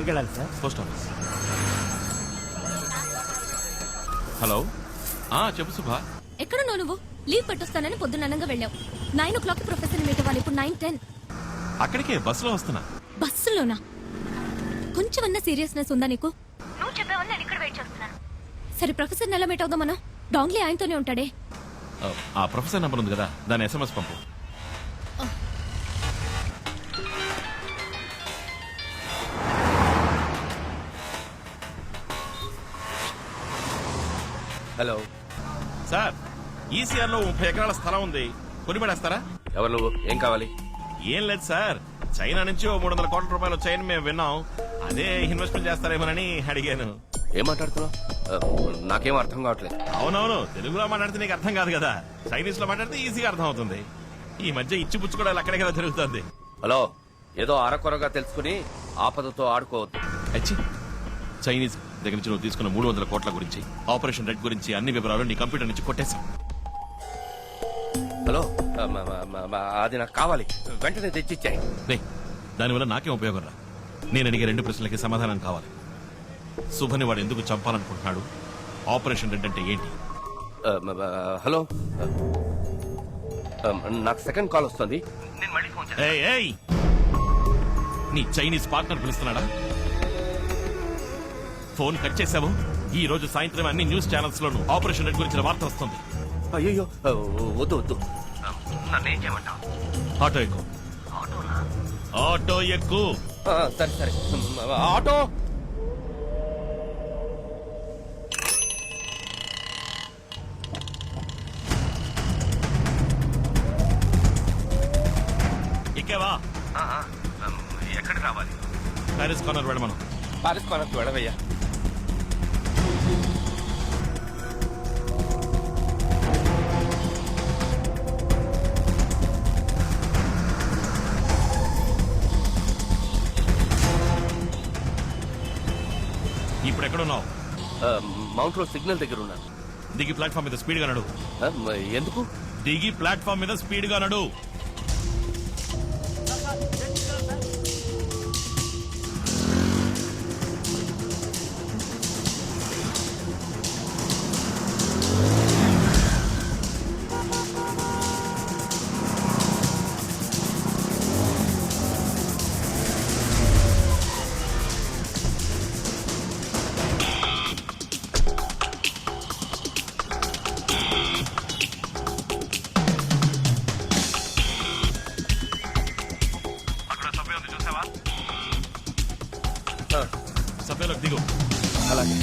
ఎక్కడికి వెళ్ళాలి sir? Post office. Hello, చెప్పు సుభా. ఎక్కడున్నావు నువ్వు? లీవ్ పెట్టొస్తానని పొద్దున్నంగా వెళ్ళావు. 9 o'clock ప్రొఫెసర్ మీట్ అవ్వాలి. ఇప్పుడు 9:10. అక్కడికే బస్సులో వస్తున్నా. బస్సులోనా? కొంచెమన్నా సీరియస్నెస్ ఉందా నీకు? నువ్వు చెప్పావని నేను ఇక్కడ వెయిట్ చేస్తున్నాను. సరే, ప్రొఫెసర్ ఎలా మీట్ అవుదాం మనం? డాంగ్లీ ఆయనతోనే ఉంటాడే. ఆ ప్రొఫెసర్ నంబర్ ఉంది కదా, దాని SMS పంపు. హలో సార్, ECR లో 30 ఎకరాల స్థలం ఉంది, కొనిపడేస్తారా? ఎవరు నువ్వు? ఏం కావాలి? ఏం లేదు సార్, చైనా నుంచి 300 కోట్ల రూపాయలు వచ్చాయని మేము విన్నాం. అదే ఇన్వెస్ట్మెంట్ చేస్తారేమోనని అడిగాను. ఏం మాట్లాడుతున్నావు? నాకేం అర్థం కావట్లేదు. అవునవును, తెలుగులో మాట్లాడితే నీకు అర్థం కాదు కదా, చైనీస్ లో మాట్లాడితే ఈజీగా అర్థం అవుతుంది. ఈ మధ్య ఇచ్చిపుచ్చుకోవడాలు అక్కడే కదా జరుగుతుంది. హలో, ఏదో అరకొరగా తెలుసుకుని ఆపదతో ఆడుకోవద్దు. అచ్చి, చైనీస్ దగ్గర నుంచి నువ్వు తీసుకున్న 300 కోట్ల గురించి, ఆపరేషన్ రెడ్ గురించి అన్ని వివరాలు నీ కంప్యూటర్ నుంచి కొట్టేశాం. హలో, అది నాకు కావాలి, వెంటనే తెచ్చిచ్చాయి. దానివల్ల నాకేం ఉపయోగం రా? నేను అడిగే 2 ప్రశ్నలకి సమాధానం కావాలి. శుభని వాడు ఎందుకు చంపాలనుకుంటున్నాడు? ఆపరేషన్ రెడ్ అంటే ఏంటి? హలో, నాకు సెకండ్ కాల్ వస్తుంది. నేను మళ్ళీ ఫోన్ చేస్తాను. ఏయ్, నీ చైనీస్ పార్ట్నర్ పిలుస్తున్నాడా? ఫోన్ కట్ చేశావు. ఈ రోజు సాయంత్రం అన్ని న్యూస్ ఛానల్స్ లోను ఆపరేషన్ రెడ్ గురించిన వార్త వస్తుంది. అయ్యో, వద్దు వద్దు, నన్నేం చేయమంటావు? ఆటో ఎక్కు. ఆటో ఎక్కు. సరే సరే, ఆటో. ఎక్కేవా? ఎక్కడికి రావాలి? Paris corner వెళ్ళమను. పారిస్ మనకు వెళ్ళవయ్యా. ఇప్పుడు ఎక్కడున్నావు? మౌంట్ రోడ్ సిగ్నల్ దగ్గర ఉన్నాను. దిగి ప్లాట్ఫామ్ మీద స్పీడ్ గా నడు. ఎందుకు? దిగి ప్లాట్ఫామ్ మీద స్పీడ్ గా నడు. సభ్యులకు దిగు. అలాగే.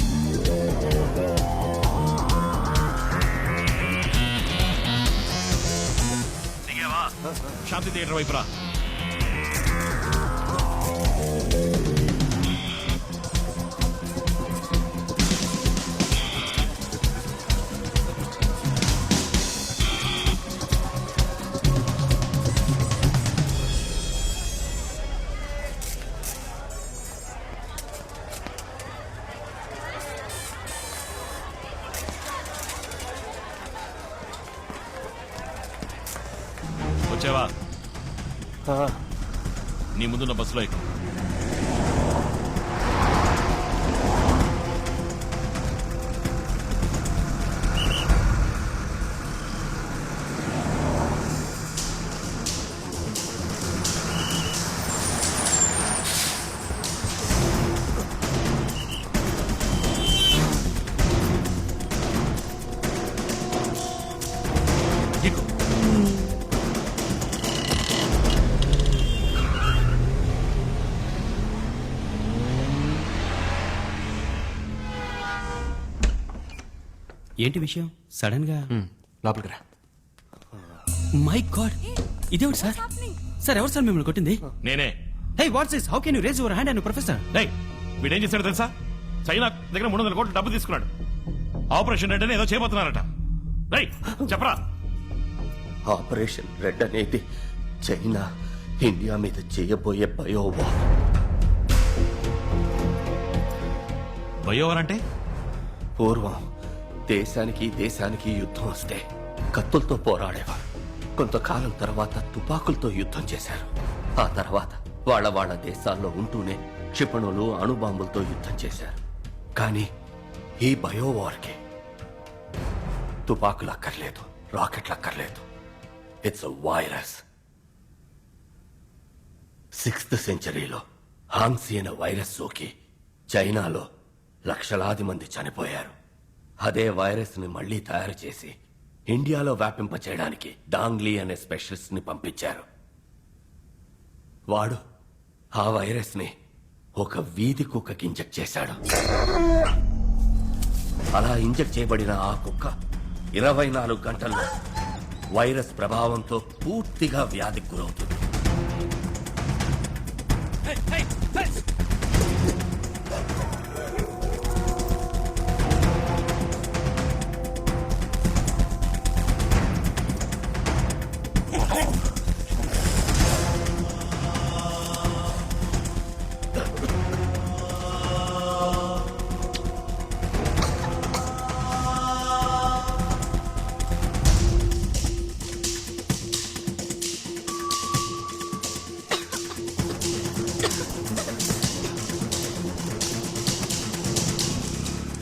దిగావా? శాంతి థియేటర్ వైపు రా. వచ్చావా? నీ ముందున్న బస్సులో ఎక్కు. ఎక్కు. ఏంటి విషయం? సడన్ గా లోపలికి రా. మై గాడ్, ఇదేమిటి సార్? సార్, ఎవరు సార్ మిమ్మల్ని కొట్టింది? నేనే. Hey, what's this? How can you raise your hand and professor? వీడేం చేశాడు తెలుసా? చైనా దగ్గర 300 కోట్లు డబ్బు తీసుకున్నాడు. ఆపరేషన్ రెడ్ అని ఏదో చేయబోతున్నారట. చెప్పరా? ఆపరేషన్ రెడ్ అనేది చైనా ఇండియా మీద చేయబోయే బయోవార్. బయోవార్ అంటే? పూర్వం దేశానికి యుద్ధం వస్తే కత్తులతో పోరాడేవారు. కొంతకాలం తర్వాత తుపాకులతో యుద్ధం చేశారు. ఆ తర్వాత వాళ్ళ దేశాల్లో ఉంటూనే క్షిపణులు అణుబాంబులతో యుద్ధం చేశారు. కానీ ఈ బయోవార్కి తుపాకులు అక్కర్లేదు, రాకెట్లు అక్కర్లేదు. It's a virus. 6th సెంచరీలో హాన్సీ అనే వైరస్ సోకి చైనాలో లక్షలాది మంది చనిపోయారు. అదే వైరస్ ని మళ్లీ తయారు చేసి ఇండియాలో వ్యాపింపచేయడానికి డాంగ్లీ అనే స్పెషలిస్ట్ ని పంపించారు. వాడు ఆ వైరస్ ని ఒక వీధి కుక్కకి ఇంజెక్ట్ చేశాడు. అలా ఇంజెక్ట్ చేయబడిన ఆ కుక్క 24 గంటల్లో వైరస్ ప్రభావంతో పూర్తిగా వ్యాధికి గురవుతుంది.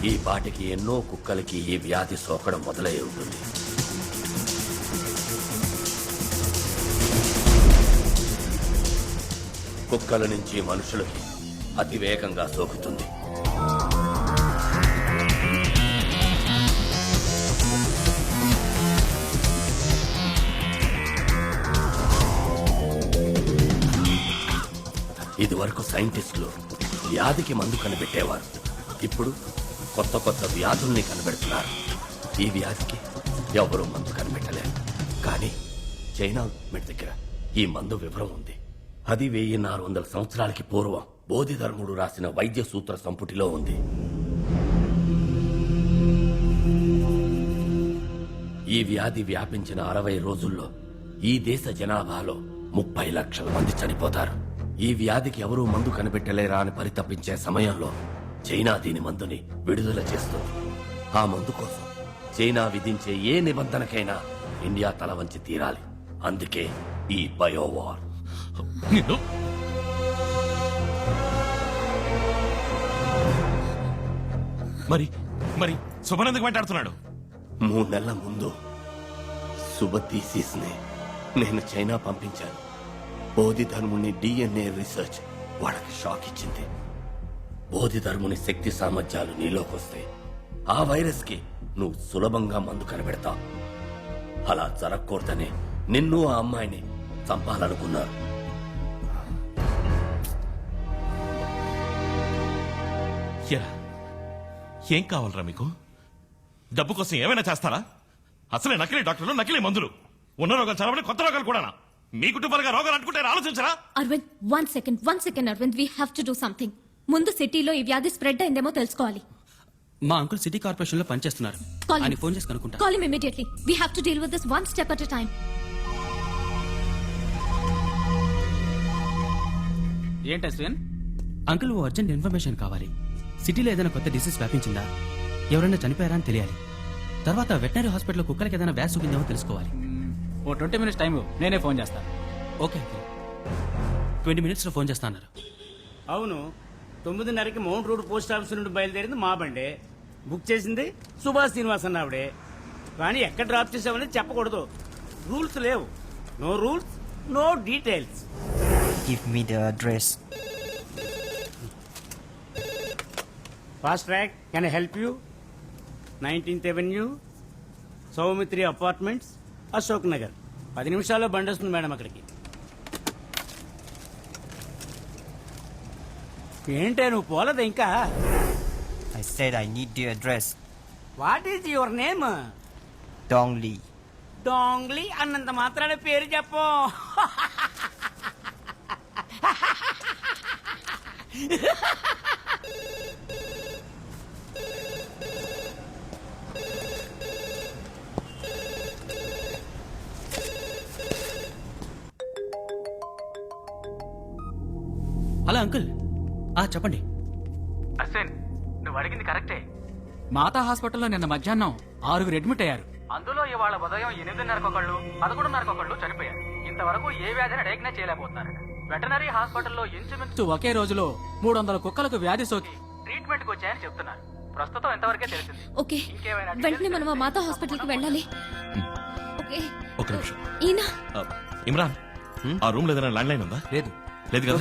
ఈ పాటికి ఎన్నో కుక్కలకి ఈ వ్యాధి సోకడం మొదలై ఉంటుంది. కుక్కల నుంచి మనుషులకి అతివేగంగా సోకుతుంది. ఇదివరకు సైంటిస్టులు వ్యాధికి మందు కనిపెట్టేవారు. ఇప్పుడు కొత్త కొత్త వ్యాధుల్ని కనిపెడుతున్నారు. ఈ వ్యాధికి ఎవరూ మందు కనిపెట్టలేరు. కానీ చైనా గవర్నమెంట్ దగ్గర ఈ మందు వివరం ఉంది. అది 1400 సంవత్సరాలకి పూర్వం బోధిధర్ముడు రాసిన వైద్య సూత్ర సంపుటిలో ఉంది. ఈ వ్యాధి వ్యాపించిన 60 రోజుల్లో ఈ దేశ జనాభాలో 30 లక్షల మంది చనిపోతారు. ఈ వ్యాధికి ఎవరూ మందు కనిపెట్టలేరా అని పరితపించే సమయంలో చైనా దీని మందుని విడుదల చేస్తుంది. ఆ మందు కోసం చైనా విధించే ఏ నిబంధనకైనా ఇండియా తల వంచి తీరాలి. అందుకే ఈ బయోవార్. మరి మరి శుభన్ ఎందుకు మాట్లాడుతున్నాడు? 3 నెలల ముందు సుబతీసిస్ ని నేను చైనా పంపించాను. బోధిధర్ముని DNA రీసెర్చ్ వాళ్ళకి షాక్ ఇచ్చింది. బోధిధర్ముని శక్తి సామర్థ్యాలు నీలోకొస్తే ఆ వైరస్ కి నువ్వు సులభంగా మందు కనిపెడతావు. అలా జరగకూడదని నిన్ను ఆ అమ్మాయిని చంపాలనుకున్నారు. ఎరా, ఏం కావాలరా మీకు? డబ్బు కోసం ఏమైనా చేస్తారా? అసలే నకిలీ డాక్టర్లు, నకిలీ మందులు. ఉన్న రోగాలు చదవని కొత్త రోగాలు కూడా. మీ కుటుంబాలుగా రోగాలు అంటుకుంటే ఆలోచించరా? Arvind, one second Arvind, we have to do something. ముందు సిటీలో ఈ వ్యాధి స్ప్రెడ్ అయిందేమో తెలుసుకోవాలి. మా అంకుల్ సిటీ కార్పొరేషన్ లో పనిచేస్తున్నారు. Call him. ఆయన ఫోన్ చేసి కనుక్కుంటా. Call him immediately. We have to deal with this one step at a time. ఏంటి అశ్విన్? అంకుల్, ఓ అర్జెంట్ ఇన్ఫర్మేషన్ కావాలి. సిటీలో ఏదైనా కొత్త డిసీజ్ వ్యాపించిందా, ఎవరైనా చనిపోయారా అని తెలియాలి. తర్వాత వెటనరీ హాస్పిటల్లో కుక్కలకి ఏదైనా వ్యాధి సోకిందేమో తెలుసుకోవాలి. ఓ 20 minutes టైం నేనే ఫోన్ చేస్తాను. ఓకే అంకుల్, 20 minutes లో ఫోన్ చేస్తా అన్నారు. అవును, 9:30కి మౌంట్ రోడ్ పోస్ట్ ఆఫీస్ నుండి బయలుదేరింది మా బండే. బుక్ చేసింది సుభాష్ శ్రీనివాస్ అన్న ఆవిడే. కానీ ఎక్కడ డ్రాప్ చేసామని చెప్పకూడదు. రూల్స్ లేవు. No rules, no details. Give me the address. Fast track, can I help you? 19th Avenue, Soumitri apartments, Ashok Nagar. 10 నిమిషాల్లో బండి వస్తుంది మేడం అక్కడికి. ఏంటే నువ్వు పోలేదు ఇంకా? I said I need the address. What is your name? Dong Li. Dongli అన్నంత మాత్రాన పేరు చెప్పు. హలో అంకుల్, చెప్పండి. అశ్విన్, నువ్వు అడిగింది కరెక్టే. మాతా హాస్పిటల్లో నిన్న మధ్యాహ్నం 6 అడ్మిట్ అయ్యారు. అందులో ఇవాళ ఉదయం 8:30 ఒకళ్ళు, 11:30 ఒకళ్ళు చనిపోయారు. ఇంతవరకు ఏ వ్యాధిని డయాగ్నైజ్ చేయలేకపోతున్నారు. వెటనరీ హాస్పిటల్లో ఇంచుమించు ఒకే రోజులో 300 కుక్కలకు వ్యాధి సోకి ట్రీట్మెంట్ కి వచ్చాయని చెప్తున్నారు. ప్రస్తుతం ఎంతవరకే తెలిసింది. ఓకే వెంటనే మనం ఆ మాతా హాస్పిటల్ కి వెళ్ళాలి. ఓకే ఒక నిమిషం. ఈయన ఇమ్రాన్, ఆ రూమ్ లో ఏదైనా ల్యాండ్ లైన్ ఉందా? లేదు. లేదు కదా?